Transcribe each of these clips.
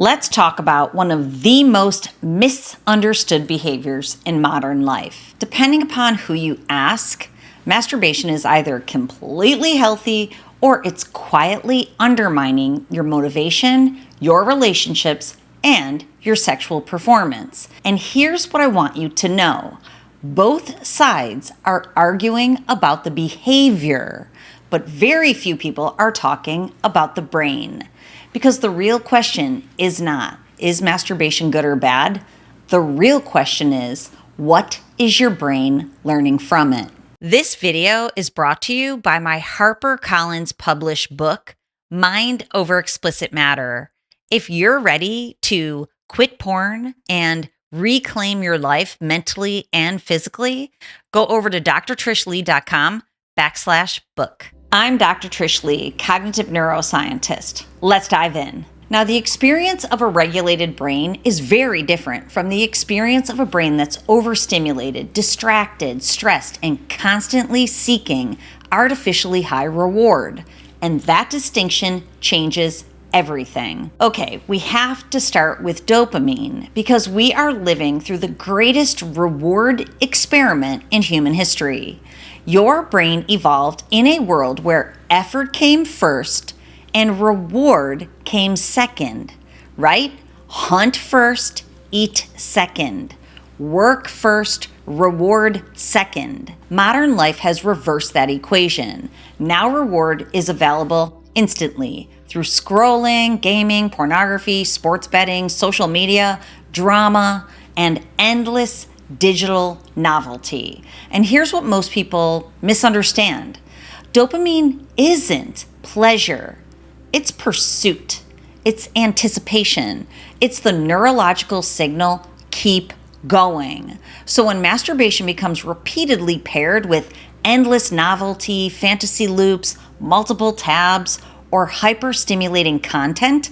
Let's talk about one of the most misunderstood behaviors in modern life. Depending upon who you ask, masturbation is either completely healthy or it's quietly undermining your motivation, your relationships, and your sexual performance. And here's what I want you to know. Both sides are arguing about the behavior, but very few people are talking about the brain. Because the real question is not, is masturbation good or bad? The real question is, what is your brain learning from it? This video is brought to you by my HarperCollins published book, Mind Over Explicit Matter. If you're ready to quit porn and reclaim your life mentally and physically, go over to drtrishleigh.com/book. I'm Dr. Trish Leigh, cognitive neuroscientist. Let's dive in. Now, the experience of a regulated brain is very different from the experience of a brain that's overstimulated, distracted, stressed, and constantly seeking artificially high reward. And that distinction changes everything. Okay, we have to start with dopamine because we are living through the greatest reward experiment in human history. Your brain evolved in a world where effort came first and reward came second, right? Hunt first, eat second. Work first, reward second. Modern life has reversed that equation. Now reward is available instantly through scrolling, gaming, pornography, sports betting, social media, drama, and endless digital novelty. And here's what most people misunderstand. Dopamine isn't pleasure. It's pursuit. It's anticipation. It's the neurological signal, keep going. So when masturbation becomes repeatedly paired with endless novelty, fantasy loops, multiple tabs, or hyperstimulating content,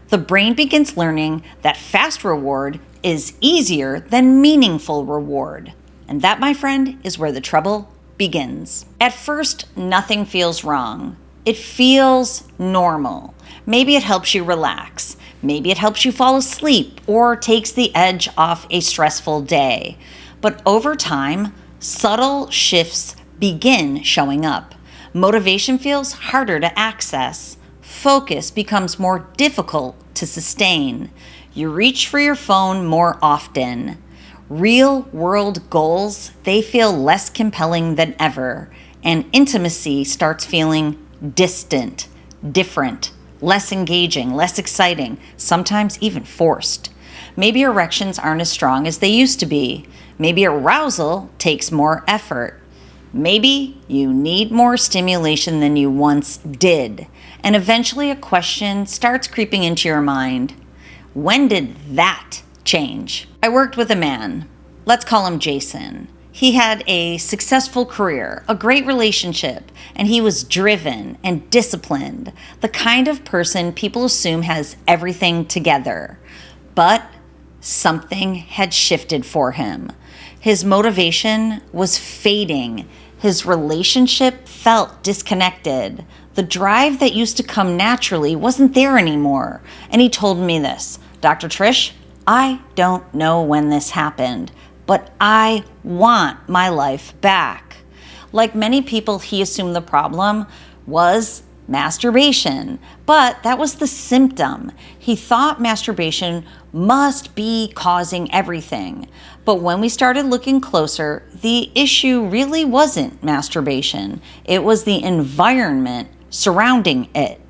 the brain begins learning that fast reward is easier than meaningful reward. And that, my friend, is where the trouble begins. At first, nothing feels wrong. It feels normal. Maybe it helps you relax. Maybe it helps you fall asleep or takes the edge off a stressful day. But over time, subtle shifts begin showing up. Motivation feels harder to access. Focus becomes more difficult to sustain. You reach for your phone more often. Real world goals, they feel less compelling than ever. And intimacy starts feeling distant, different, less engaging, less exciting, sometimes even forced. Maybe erections aren't as strong as they used to be. Maybe arousal takes more effort. Maybe you need more stimulation than you once did. And eventually a question starts creeping into your mind. When did that change? I worked with a man. Let's call him Jason. He had a successful career, a great relationship, and he was driven and disciplined, the kind of person people assume has everything together. But something had shifted for him. His motivation was fading. His relationship felt disconnected. The drive that used to come naturally wasn't there anymore. And he told me this, Dr. Trish, I don't know when this happened, but I want my life back. Like many people, he assumed the problem was masturbation, but that was the symptom. He thought masturbation must be causing everything. But when we started looking closer, the issue really wasn't masturbation. It was the environment surrounding it.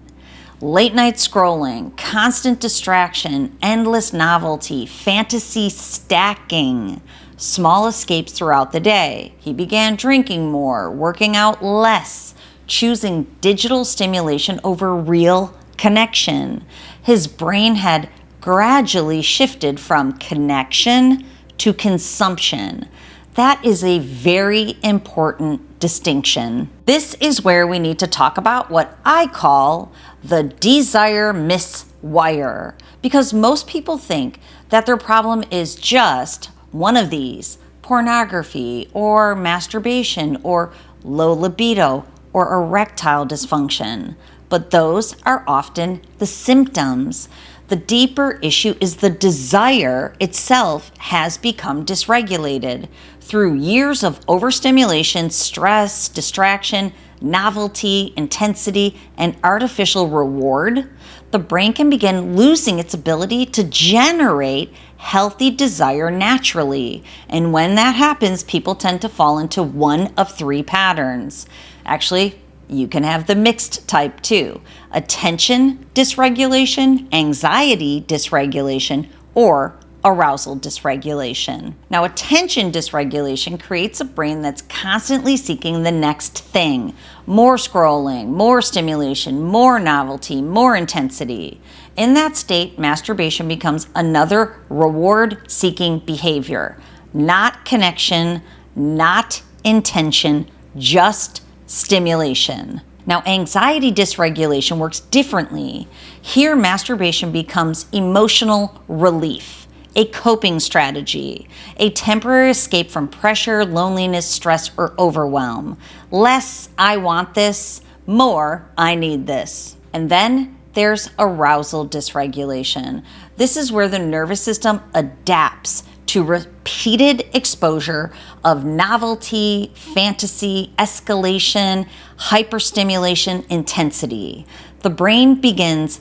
Late night scrolling, constant distraction, endless novelty, fantasy stacking, small escapes throughout the day. He began drinking more, working out less, choosing digital stimulation over real connection. His brain had gradually shifted from connection to consumption. That is a very important distinction. This is where we need to talk about what I call the desire miswire, because most people think that their problem is just one of these: pornography or masturbation or low libido or erectile dysfunction. But those are often the symptoms. The The deeper issue is the desire itself has become dysregulated through years of overstimulation, stress, distraction, novelty, intensity, and artificial reward. The brain can begin losing its ability to generate healthy desire naturally. And when that happens, people tend to fall into one of three patterns. Actually, you can have the mixed type too: attention dysregulation, anxiety dysregulation, or arousal dysregulation. Now, attention dysregulation creates a brain that's constantly seeking the next thing: more scrolling, more stimulation, more novelty, more intensity. In that state, masturbation becomes another reward-seeking behavior. Not connection, not intention, just stimulation. Now, anxiety dysregulation works differently. Here, masturbation becomes emotional relief, a coping strategy, a temporary escape from pressure, loneliness, stress, or overwhelm. Less, I want this; more, I need this. And then there's arousal dysregulation. This is where the nervous system adapts to repeated exposure of novelty, fantasy, escalation, hyperstimulation, intensity. The brain begins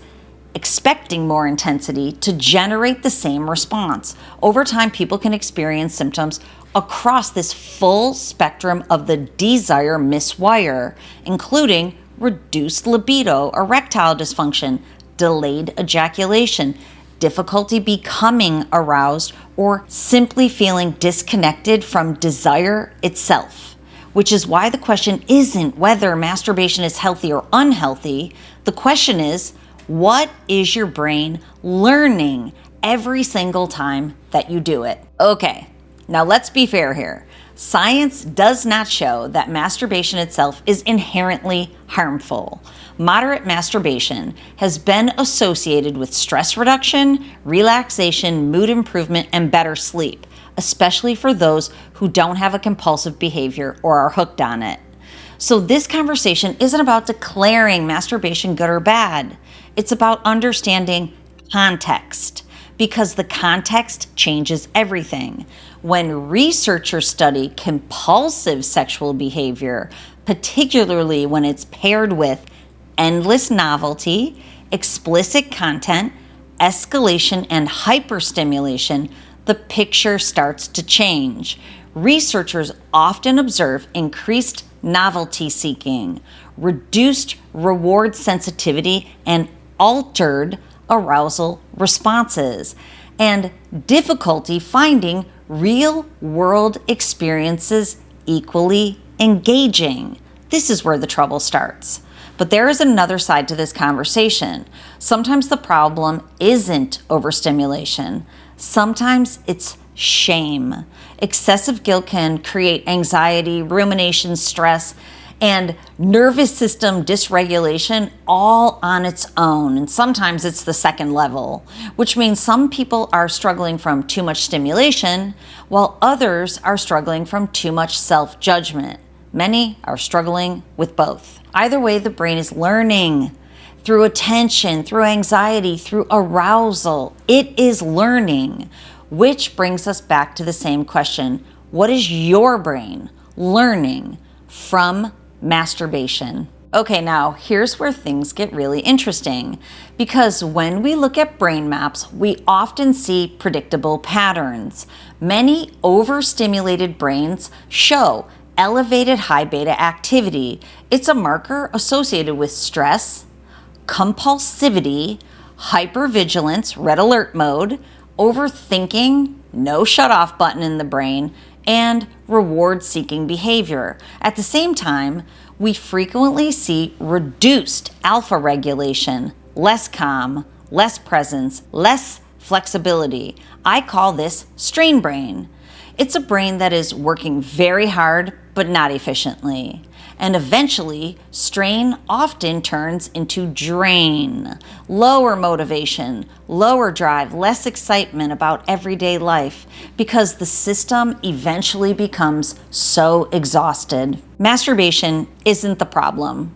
expecting more intensity to generate the same response. Over time, people can experience symptoms across this full spectrum of the desire miswire, including reduced libido, erectile dysfunction, delayed ejaculation, difficulty becoming aroused, or simply feeling disconnected from desire itself. Which is why the question isn't whether masturbation is healthy or unhealthy. The question is, what is your brain learning every single time that you do it? Okay, now let's be fair here. Science does not show that masturbation itself is inherently harmful. Moderate masturbation has been associated with stress reduction, relaxation, mood improvement, and better sleep, especially for those who don't have a compulsive behavior or are hooked on it. So this conversation isn't about declaring masturbation good or bad. It's about understanding context, because the context changes everything. When researchers study compulsive sexual behavior, particularly when it's paired with endless novelty, explicit content, escalation, and hyperstimulation, the picture starts to change. Researchers often observe increased novelty seeking, reduced reward sensitivity, and altered arousal responses, and difficulty finding real-world experiences equally engaging. This is where the trouble starts. But there is another side to this conversation. Sometimes the problem isn't overstimulation. Sometimes it's shame. Excessive guilt can create anxiety, rumination, stress, and nervous system dysregulation all on its own. And sometimes it's the second level, which means some people are struggling from too much stimulation, while others are struggling from too much self-judgment. Many are struggling with both. Either way, the brain is learning through attention, through anxiety, through arousal. It is learning, which brings us back to the same question. What is your brain learning from masturbation? Okay, now here's where things get really interesting, because when we look at brain maps, we often see predictable patterns. Many overstimulated brains show elevated high beta activity. It's a marker associated with stress, compulsivity, hypervigilance, red alert mode, overthinking, no shut off button in the brain, and reward-seeking behavior. At the same time, we frequently see reduced alpha regulation, less calm, less presence, less flexibility. I call this strain brain. It's a brain that is working very hard, but not efficiently. And eventually, strain often turns into drain. Lower motivation, lower drive, less excitement about everyday life, because the system eventually becomes so exhausted. Masturbation isn't the problem.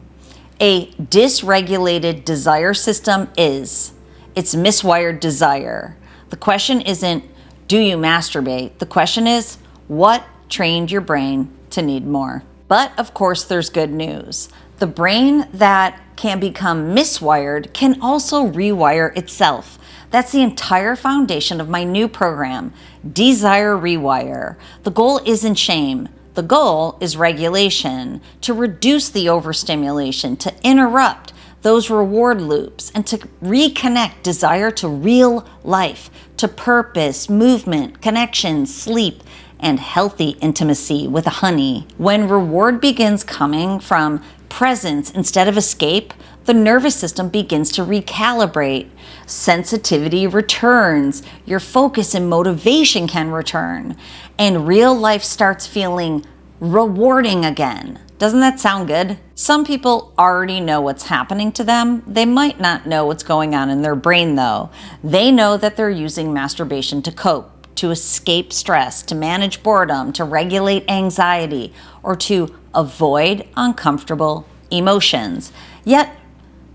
A dysregulated desire system is. it's miswired desire. The question isn't, do you masturbate? The question is, what trained your brain to need more? But of course, there's good news. The brain that can become miswired can also rewire itself. That's the entire foundation of my new program, Desire Rewire. The goal isn't shame. The goal is regulation, to reduce the overstimulation, to interrupt those reward loops, and to reconnect desire to real life, to purpose, movement, connection, sleep, and healthy intimacy with honey. When reward begins coming from presence instead of escape, the nervous system begins to recalibrate. Sensitivity returns, your focus and motivation can return, and real life starts feeling rewarding again. Doesn't that sound good? Some people already know what's happening to them. They might not know what's going on in their brain though. They know that they're using masturbation to cope, to escape stress, to manage boredom, to regulate anxiety, or to avoid uncomfortable emotions. Yet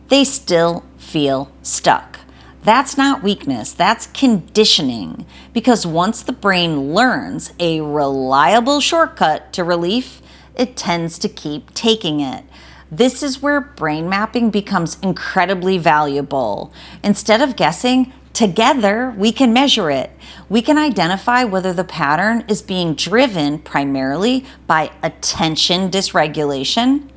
they still feel stuck. That's not weakness, that's conditioning. Because once the brain learns a reliable shortcut to relief, it tends to keep taking it. This is where brain mapping becomes incredibly valuable. Instead of guessing, together we can measure it. We can identify whether the pattern is being driven primarily by attention dysregulation,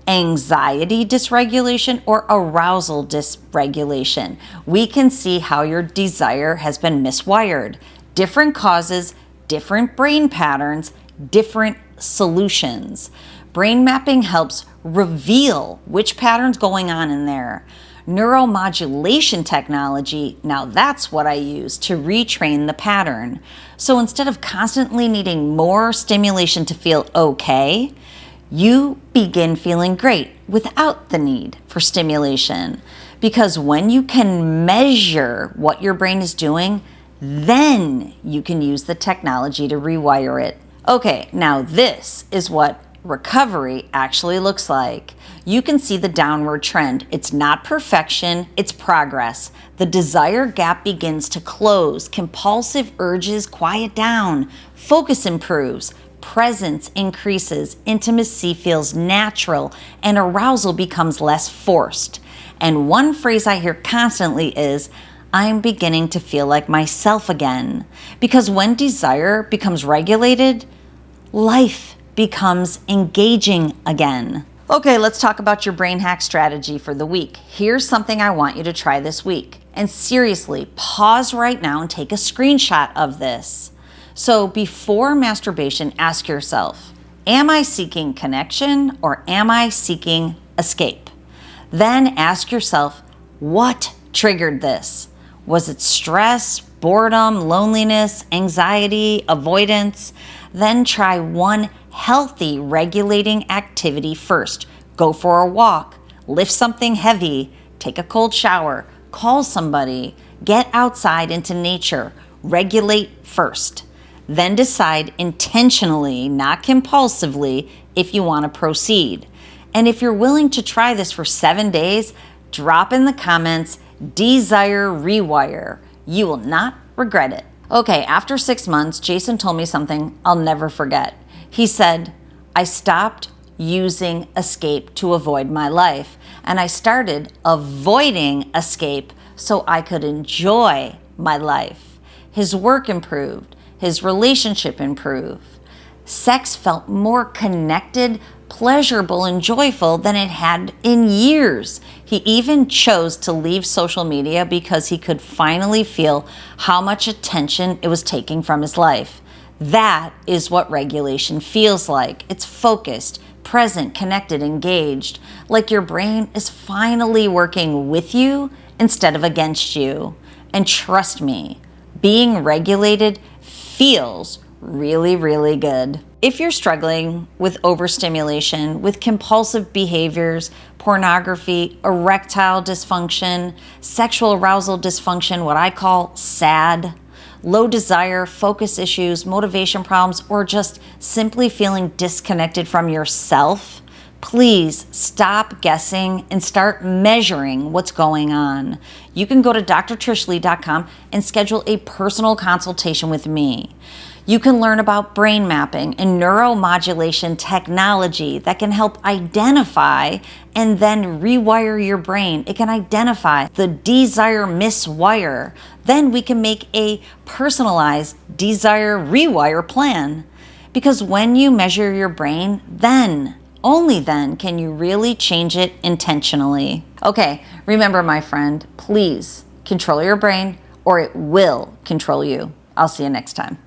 anxiety dysregulation, or arousal dysregulation. We can see how your desire has been miswired. Different causes, different brain patterns, different solutions. Brain mapping helps reveal which pattern's going on in there. Neuromodulation technology, now that's what I use to retrain the pattern. So instead of constantly needing more stimulation to feel okay, you begin feeling great without the need for stimulation. Because when you can measure what your brain is doing, then you can use the technology to rewire it. Okay, now this is what recovery actually looks like. You can see the downward trend. It's not perfection, it's progress. The desire gap begins to close. Compulsive urges quiet down. Focus improves. Presence increases. Intimacy feels natural, and arousal becomes less forced. And one phrase I hear constantly is, I'm beginning to feel like myself again. Because when desire becomes regulated, life becomes engaging again. Okay, let's talk about your brain hack strategy for the week. Here's something I want you to try this week. And seriously, pause right now and take a screenshot of this. So before masturbation, ask yourself, am I seeking connection or am I seeking escape? Then ask yourself, what triggered this? Was it stress, boredom, loneliness, anxiety, avoidance? Then try one healthy regulating activity first. Go for a walk, lift something heavy, take a cold shower, call somebody, get outside into nature, regulate first. Then decide intentionally, not compulsively, if you want to proceed. And if you're willing to try this for 7 days, drop in the comments, Desire Rewire. You will not regret it. Okay, after 6 months, Jason told me something I'll never forget. He said, I stopped using escape to avoid my life, and I started avoiding escape so I could enjoy my life. His work improved. His relationship improved. Sex felt more connected, pleasurable, and joyful than it had in years. He even chose to leave social media because he could finally feel how much attention it was taking from his life. That is what regulation feels like. It's focused, present, connected, engaged, like your brain is finally working with you instead of against you. And trust me, being regulated feels really, really good. If you're struggling with overstimulation, with compulsive behaviors, pornography, erectile dysfunction, sexual arousal dysfunction, what I call SAD, low desire, focus issues, motivation problems, or just simply feeling disconnected from yourself, Please stop guessing and start measuring what's going on. You can go to drtrishleigh.com and schedule a personal consultation with me. You can learn about brain mapping and neuromodulation technology that can help identify and then rewire your brain. It can identify the desire miswire. Then we can make a personalized desire rewire plan. Because when you measure your brain, then, only then, can you really change it intentionally. Okay, remember, my friend, please control your brain or it will control you. I'll see you next time.